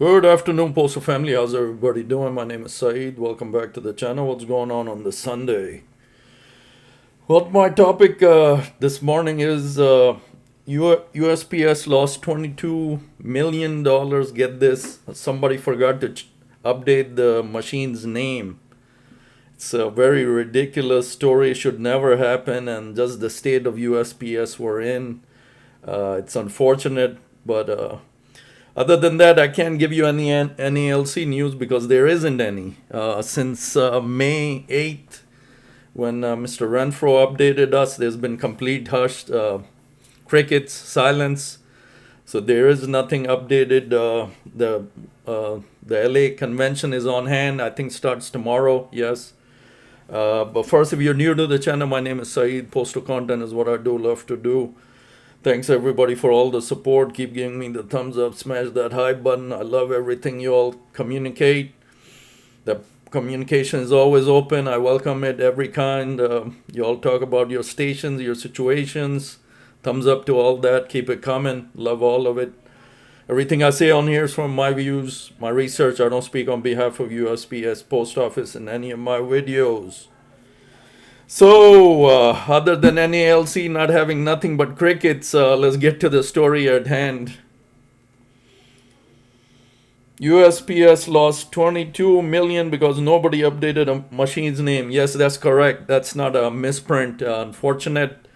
Good afternoon, Postal family. How's everybody doing? My name is Saeed. Welcome back to the channel. What's going on this Sunday? Well, my topic this morning is USPS lost $22 million. Get this, somebody forgot to update the machine's name. It's a very ridiculous story. Should never happen, and just the state of USPS we're in. It's unfortunate, but other than that, I can't give you any NALC news because there isn't any. Since May 8th, when Mr. Renfro updated us, there's been complete hush, crickets, silence. So there is nothing updated. The LA convention is on hand. I think starts tomorrow. Yes. But first, if you're new to the channel, my name is Saeed. Postal content is what I do, love to do. Thanks everybody for all the support. Keep giving me the thumbs up, smash that hype button. I love everything you all communicate. The communication is always open. I welcome it, every kind. You all talk about your stations, your situations. Thumbs up to all that. Keep it coming. Love all of it. Everything I say on here is from my views, my research. I don't speak on behalf of USPS Post Office in any of my videos. So, other than NALC not having nothing but crickets, let's get to the story at hand. USPS lost 22 million because nobody updated a machine's name. Yes, that's correct. That's not a misprint. Unfortunate,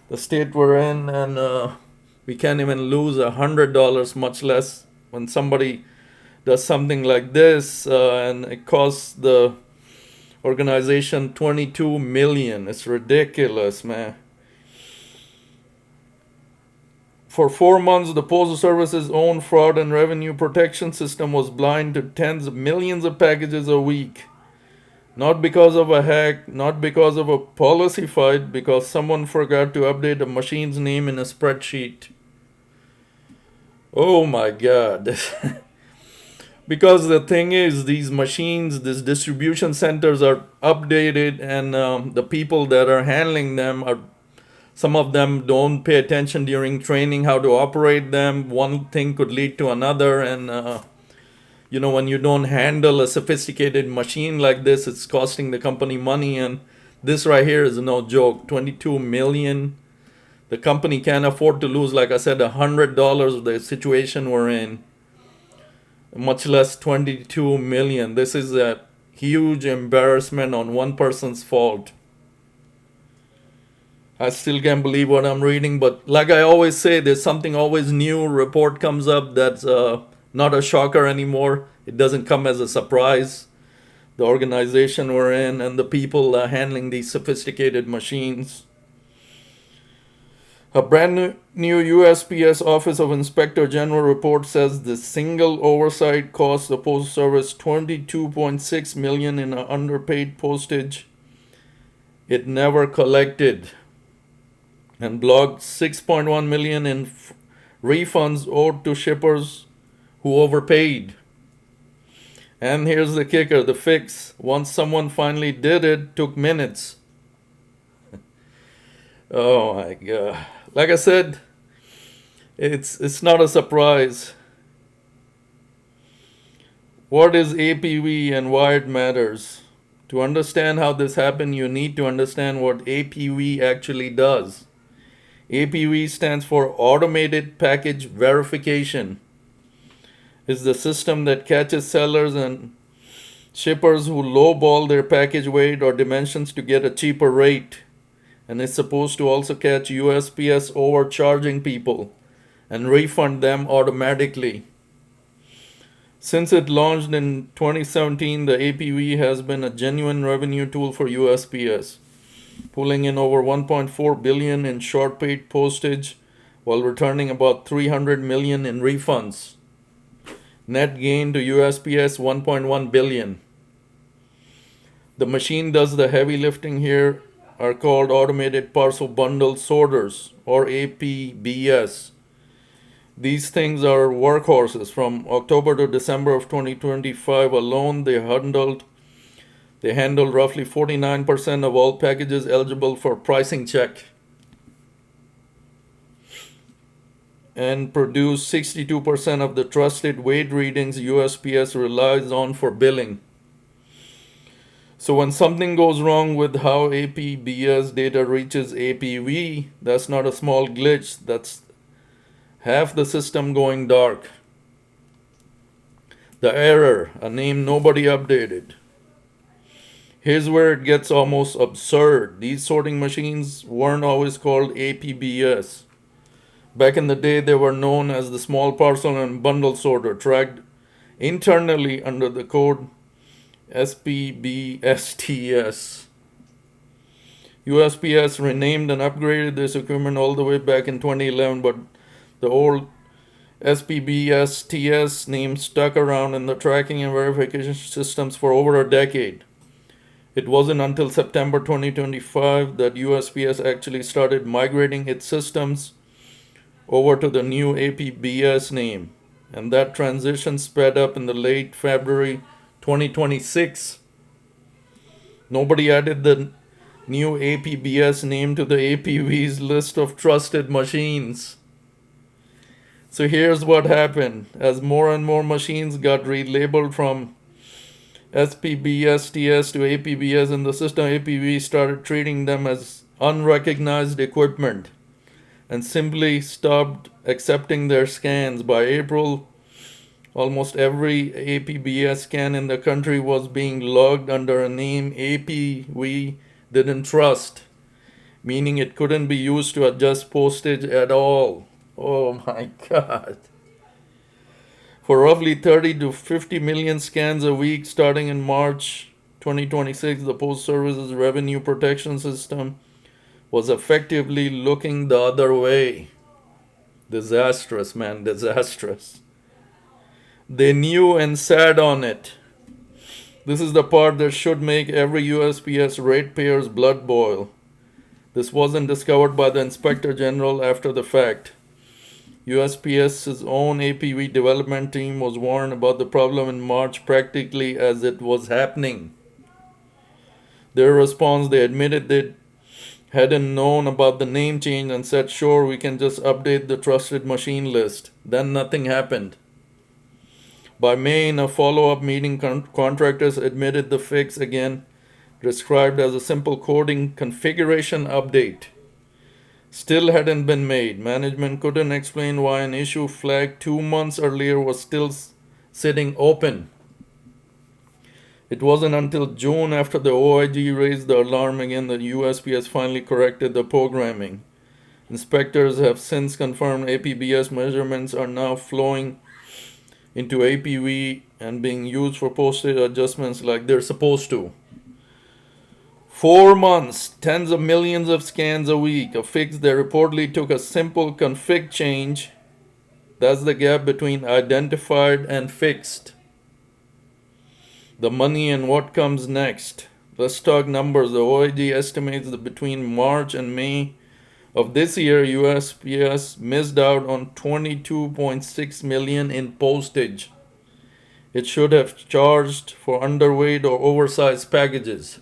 the state we're in, and we can't even lose $100, much less when somebody does something like this, and it costs the organization 22 million. It's ridiculous, man. For 4 months, the Postal Service's own fraud and revenue protection system was blind to tens of millions of packages a week. Not because of a hack, not because of a policy fight, because someone forgot to update a machine's name in a spreadsheet. Oh my God. Because the thing is, these machines, these distribution centers are updated, and the people that are handling them are, some of them don't pay attention during training how to operate them. One thing could lead to another, and when you don't handle a sophisticated machine like this, it's costing the company money, and this right here is no joke. 22 million. The company can't afford to lose, like I said, $100 of the situation we're in, much less 22 million. This is a huge embarrassment on one person's fault. I still can't believe what I'm reading, but like I always say, there's something always new. Report comes up that's not a shocker anymore. It doesn't come as a surprise. The organization we're in and the people handling these sophisticated machines. A brand new USPS Office of Inspector General report says the single oversight cost the Postal Service $22.6 million in underpaid postage it never collected, and blocked $6.1 million in refunds owed to shippers who overpaid. And here's the kicker: the fix, once someone finally did it, took minutes. Oh my God. Like I said, it's not a surprise. What is APV and why it matters? To understand how this happened, you need to understand what APV actually does. APV stands for Automated Package Verification. It's the system that catches sellers and shippers who lowball their package weight or dimensions to get a cheaper rate. And it's supposed to also catch USPS overcharging people and refund them automatically. Since it launched in 2017, the APV has been a genuine revenue tool for USPS, pulling in over $1.4 billion in short paid postage while returning about $300 million in refunds. Net gain to USPS $1.1 billion. The machine does the heavy lifting here are called Automated Parcel Bundle Sorters, or APBS. These things are workhorses. From October to December of 2025 alone, they handled roughly 49% of all packages eligible for pricing check. and produce 62% of the trusted weight readings USPS relies on for billing. So when something goes wrong with how APBS data reaches APV, that's not a small glitch, that's half the system going dark. The error, a name nobody updated. Here's where it gets almost absurd. These sorting machines weren't always called APBS. Back in the day, they were known as the small parcel and bundle sorter, tracked internally under the code SPBSTS. USPS renamed and upgraded this equipment all the way back in 2011, but the old SPBSTS name stuck around in the tracking and verification systems for over a decade. It wasn't until September 2025 that USPS actually started migrating its systems over to the new APBS name, and that transition sped up in the late February 2026. Nobody added the new APBS name to the APV's list of trusted machines. So here's what happened. As more and more machines got relabeled from SPBSTS to APBS in the system, APV started treating them as unrecognized equipment and simply stopped accepting their scans. By April, almost every APBS scan in the country was being logged under a name APV didn't trust, meaning it couldn't be used to adjust postage at all. Oh my God. For roughly 30 to 50 million scans a week starting in March 2026, the Postal Service's revenue protection system was effectively looking the other way. Disastrous, man, disastrous. They knew and sat on it. This is the part that should make every USPS ratepayer's blood boil. This wasn't discovered by the Inspector General after the fact. USPS's own APV development team was warned about the problem in March practically as it was happening. Their response, they admitted they hadn't known about the name change and said, sure, we can just update the trusted machine list. Then nothing happened. By May, in a follow-up meeting, contractors admitted the fix again, described as a simple coding configuration update, still hadn't been made. Management couldn't explain why an issue flagged 2 months earlier was still sitting open. It wasn't until June, after the OIG raised the alarm again, that USPS finally corrected the programming. Inspectors have since confirmed APBS measurements are now flowing into APV and being used for postage adjustments like they're supposed to. 4 months, tens of millions of scans a week, a fix that reportedly took a simple config change. That's the gap between identified and fixed. The money and what comes next. Let's talk numbers. The OIG estimates that between March and May of this year, USPS missed out on $22.6 million in postage. It should have charged for underweight or oversized packages.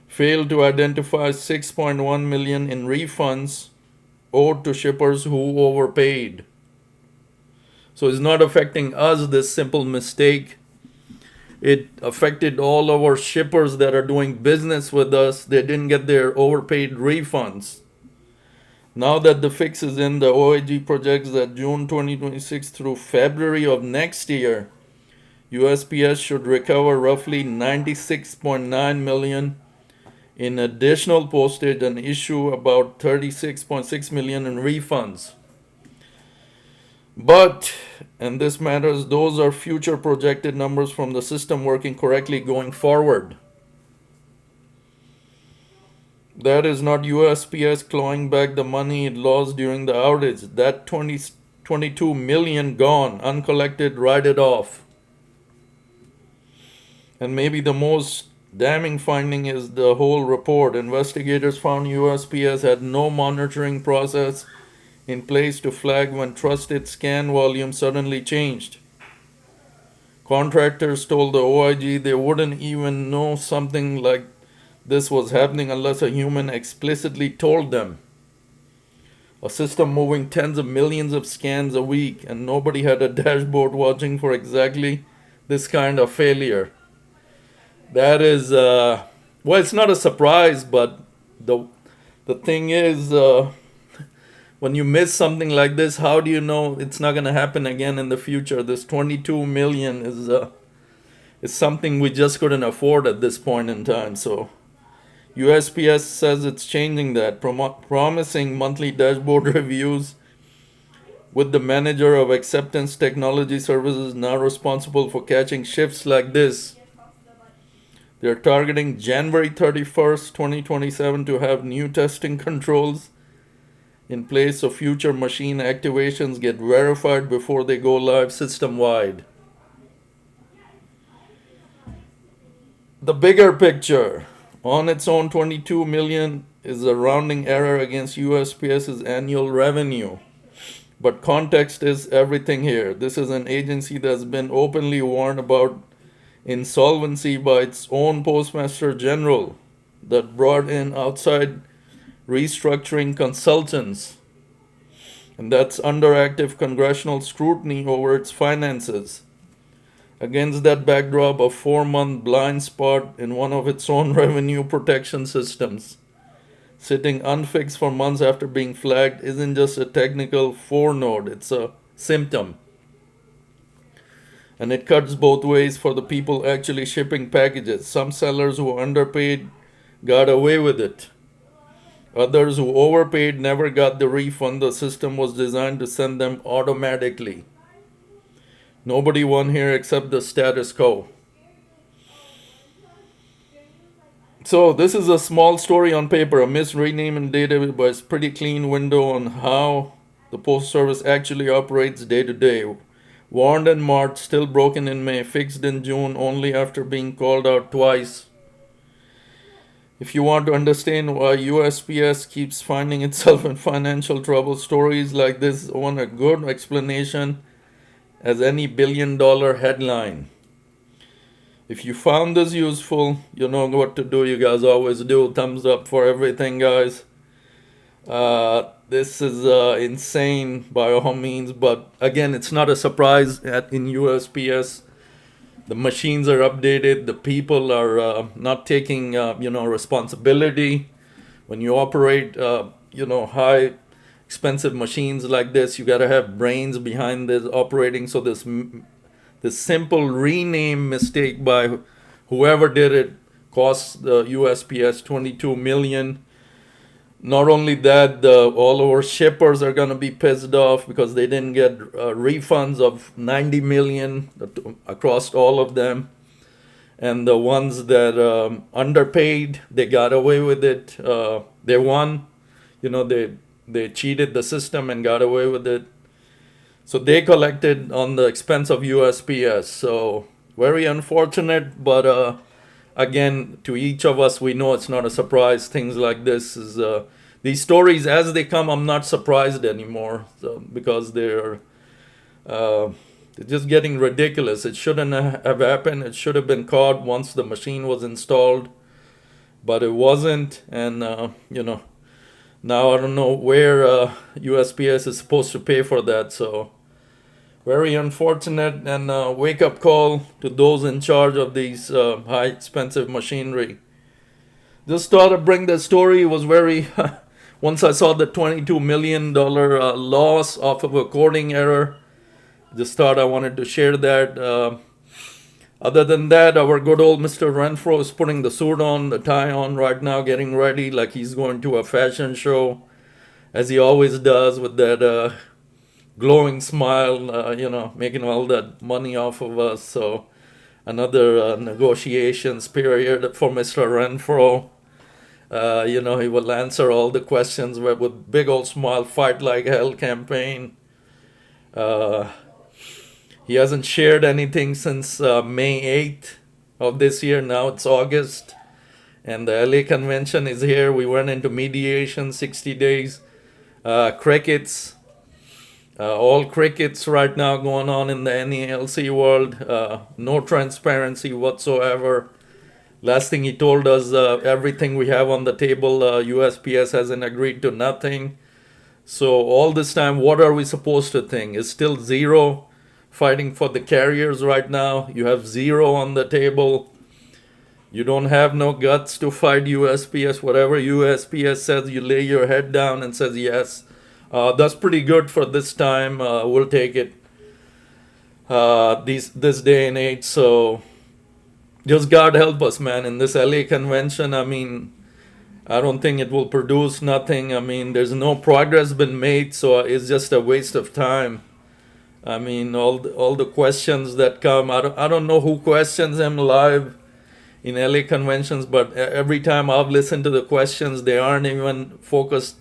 Failed to identify $6.1 million in refunds owed to shippers who overpaid. So it's not affecting us, this simple mistake. It affected all our shippers that are doing business with us. They didn't get their overpaid refunds. Now that the fix is in, the OIG projects that June 2026 through February of next year, USPS should recover roughly $96.9 million in additional postage and issue about $36.6 million in refunds. But, and this matters, those are future projected numbers from the system working correctly going forward. That is not USPS clawing back the money it lost during the outage. That 22 million gone, uncollected, write it off. And maybe the most damning finding is the whole report. Investigators found USPS had no monitoring process in place to flag when trusted scan volume suddenly changed. Contractors told the OIG they wouldn't even know something like this was happening unless a human explicitly told them. A system moving tens of millions of scans a week, and nobody had a dashboard watching for exactly this kind of failure. That is, well, it's not a surprise, but the thing is, when you miss something like this, how do you know it's not going to happen again in the future? This 22 million is something we just couldn't afford at this point in time. So USPS says it's changing that, promising monthly dashboard reviews, with the manager of acceptance technology services now responsible for catching shifts like this. They're targeting January 31st, 2027 to have new testing controls in place so future machine activations get verified before they go live system-wide. The bigger picture, on its own, 22 million is a rounding error against USPS's annual revenue. But context is everything here. This is an agency that's been openly warned about insolvency by its own Postmaster General, that brought in outside restructuring consultants, and that's under active congressional scrutiny over its finances. Against that backdrop, a 4-month blind spot in one of its own revenue protection systems, sitting unfixed for months after being flagged, isn't just a technical foreknown, it's a symptom. And it cuts both ways for the people actually shipping packages. Some sellers who underpaid got away with it. Others who overpaid never got the refund. The system was designed to send them automatically. Nobody won here except the status quo. So this is a small story on paper, a misrename in data, but it's a pretty clean window on how the Postal Service actually operates day to day. Warned in March, still broken in May, fixed in June only after being called out twice. If you want to understand why USPS keeps finding itself in financial trouble, stories like this want a good explanation as any billion-dollar headline. If you found this useful, you know what to do. You guys always do. Thumbs up for everything, guys. This is insane by all means, but again, it's not a surprise in USPS. The machines are updated. The people are not taking responsibility. When you operate high expensive machines like this, you got to have brains behind this operating. So this simple rename mistake by whoever did it cost the USPS 22 million. Not only that, all our shippers are going to be pissed off because they didn't get refunds of 90 million across all of them. And the ones that underpaid, they got away with it. They won. They cheated the system and got away with it. So they collected on the expense of USPS. So very unfortunate, but again, to each of us, we know it's not a surprise. Things like this is these stories as they come. I'm not surprised anymore, because they're just getting ridiculous. It shouldn't have happened. It should have been caught once the machine was installed, but it wasn't. And now I don't know where USPS is supposed to pay for that. So very unfortunate, and wake-up call to those in charge of these high expensive machinery. Just thought I'd bring the story. It was very once I saw the $22 million loss off of a coding error, just thought I wanted to share that. Other than that, our good old Mr. Renfro is putting the suit on, the tie on right now, getting ready like he's going to a fashion show, as he always does, with that glowing smile, making all that money off of us. So another negotiations period for Mr. Renfro. He will answer all the questions with big old smile, fight like hell campaign. He hasn't shared anything since May 8th of this year. Now it's August, and the LA convention is here. We went into mediation, 60 days. Crickets. All crickets right now going on in the NALC world. No transparency whatsoever. Last thing he told us, everything we have on the table, USPS hasn't agreed to nothing. So all this time, what are we supposed to think? Is still zero fighting for the carriers right now? You have zero on the table. You don't have no guts to fight USPS. Whatever USPS says, you lay your head down and says yes. That's pretty good for this time. We'll take it. This day and age. So just God help us, man. In this LA convention, I mean, I don't think it will produce nothing. I mean, there's no progress been made, so it's just a waste of time. I mean, all the questions that come, I don't know who questions him live in LA conventions, but every time I've listened to the questions, they aren't even focused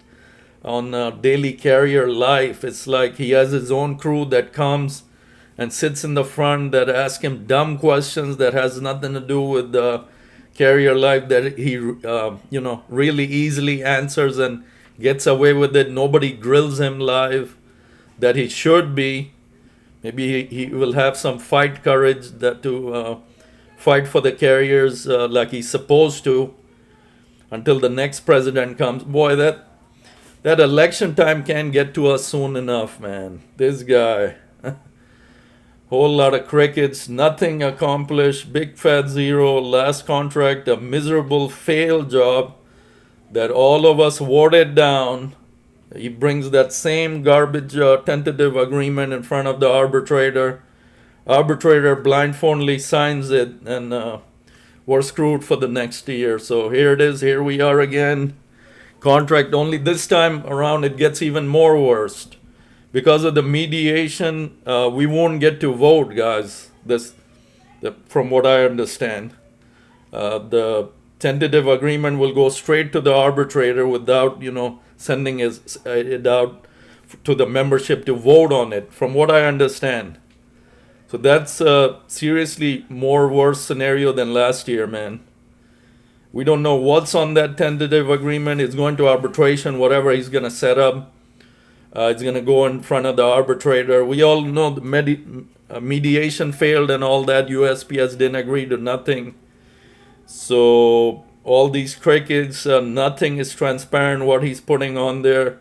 on daily carrier life. It's like he has his own crew that comes and sits in the front that ask him dumb questions that has nothing to do with the carrier life, that he really easily answers and gets away with it. Nobody grills him live that he should be. Maybe he will have some fight courage that to fight for the carriers like he's supposed to until the next president comes. Boy, that election time can't get to us soon enough, man. This guy. Whole lot of crickets, nothing accomplished, big fat zero, last contract, a miserable failed job that all of us voted down. He brings that same garbage tentative agreement in front of the arbitrator. Arbitrator blindfoldedly signs it, and we're screwed for the next year. So here it is, here we are again. Contract only this time around it gets even more worse. Because of the mediation, we won't get to vote, guys. From what I understand, the tentative agreement will go straight to the arbitrator without, sending it out to the membership to vote on it. From what I understand, so that's a seriously more worse scenario than last year, man. We don't know what's on that tentative agreement. It's going to arbitration, whatever he's gonna set up. It's going to go in front of the arbitrator. We all know the mediation failed and all that. USPS didn't agree to nothing. So all these crickets, nothing is transparent what he's putting on there,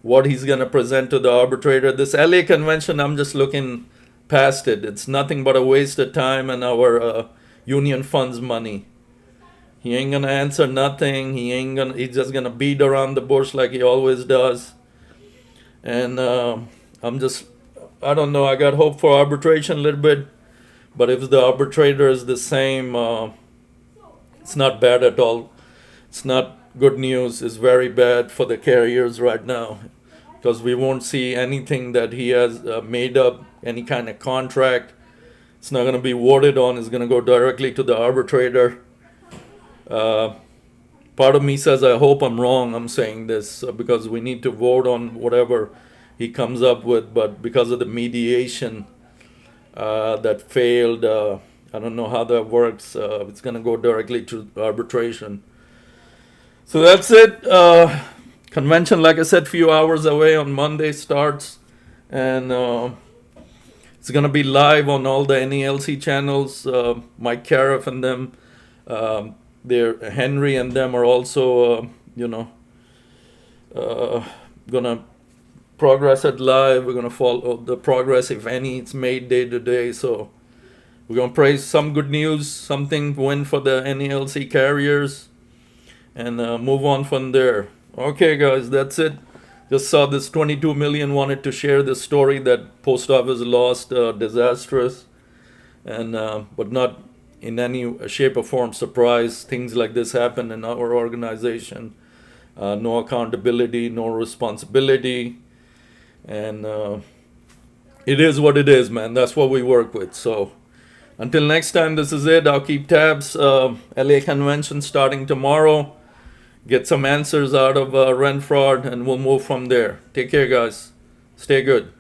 what he's going to present to the arbitrator. This LA convention, I'm just looking past it. It's nothing but a waste of time and our union funds money. He ain't going to answer nothing. He's just going to beat around the bush like he always does. And I don't know, I got hope for arbitration a little bit, but if the arbitrator is the same, it's not bad at all. It's not good news. It's very bad for the carriers right now, because we won't see anything that he has made up, any kind of contract. It's not going to be voted on. It's going to go directly to the arbitrator. Part of me says, I hope I'm wrong. I'm saying this because we need to vote on whatever he comes up with. But because of the mediation that failed, I don't know how that works. It's going to go directly to arbitration. So that's it. Convention, like I said, few hours away on Monday starts. And it's going to be live on all the NALC channels. Mike Cariff and them. Henry and them are also, gonna progress it live. We're gonna follow the progress, if any, it's made day to day. So we're gonna praise some good news, something win for the NALC carriers, and move on from there. Okay, guys, that's it. Just saw this 22 million. Wanted to share this story that post office lost, disastrous, and but not in any shape or form surprise. Things like this happen in our organization. No accountability, no responsibility, and it is what it is, man. That's what we work with. So until next time, this is it. I'll keep tabs. LA convention starting tomorrow. Get some answers out of rent fraud, and we'll move from there. Take care, guys. Stay good.